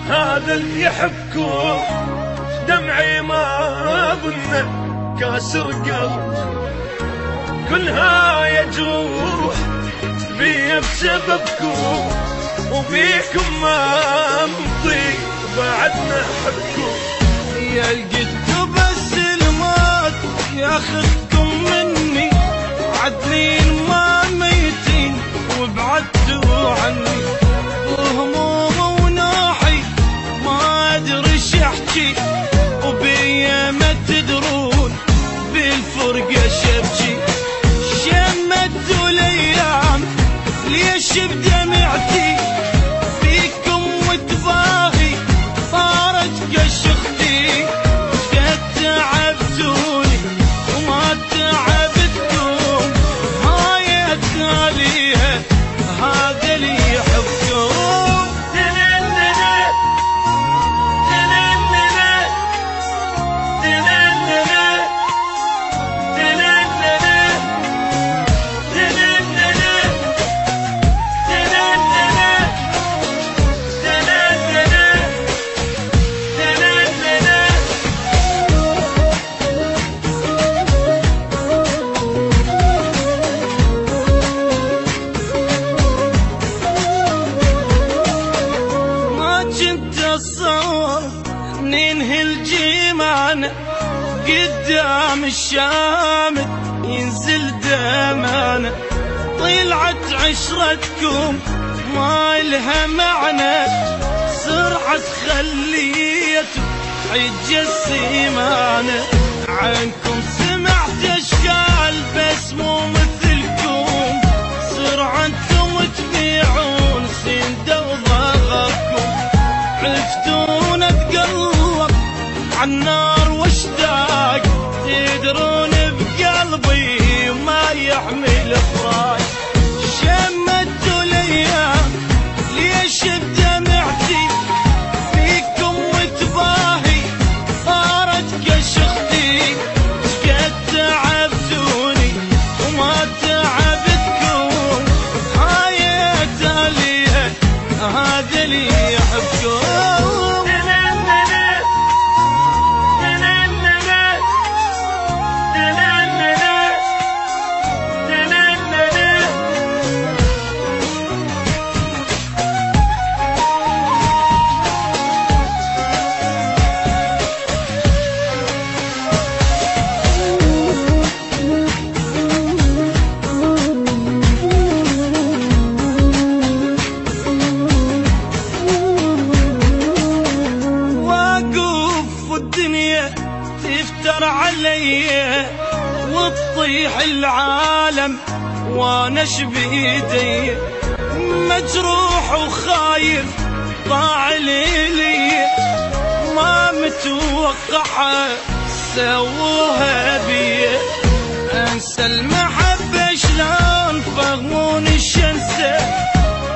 هذا اللي يحبكم دمعي ما أظنه كاسر قلب، كلها يجروح بيا بسببكم، وبيكم ما نطيق بعدنا حبكم. يا القد بس الموت ياخذكم مني، عدلين ما ميتين وبعدتوا عني، وهموم وناحي ما ادري ايش احكي، وبيا ما تدرون بالفرقه شبكي. شمتوا الايام ليش بدمعتي فيكم وتباهي صارت كشختي، قد تعبتوني وما تعبتكم، هاي التاليها هذا اللي يحبكم. ننهي الجيمان قدام الشامت ينزل دمانا، طلعت عشرتكم ما لها معنى، سرعة خليته حج السيمانة. عنكم سمعت اشكال بس مو مثلكم، سرعة انتم تبيعون سنده وضغطكم، عرفتون اتقلب عالنار واشتاق، تدرون بقلبي ما يحمل فراق. شمتوا الايام ليش بدمعتي فيكم وتباهي صارت كشختي، قد تعبتوني وما تعبتكم، هاي تاليها هذا اللي يحبكم. تفتر علي وتطيح العالم وانا شبيدي، مجروح وخايف ضاع لي، ما متوقعه سووها بي، انسى المحبه شلون فهمون الشمسه،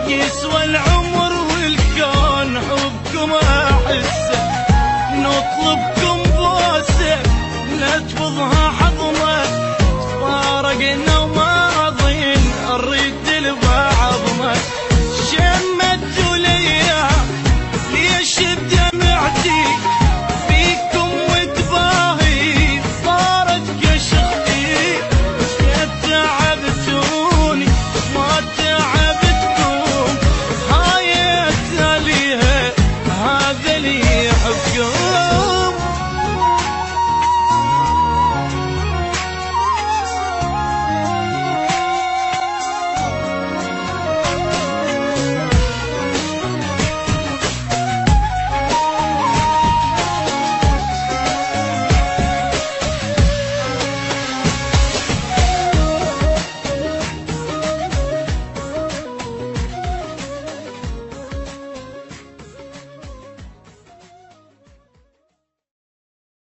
يسوى العمر والكون حبكم احسه.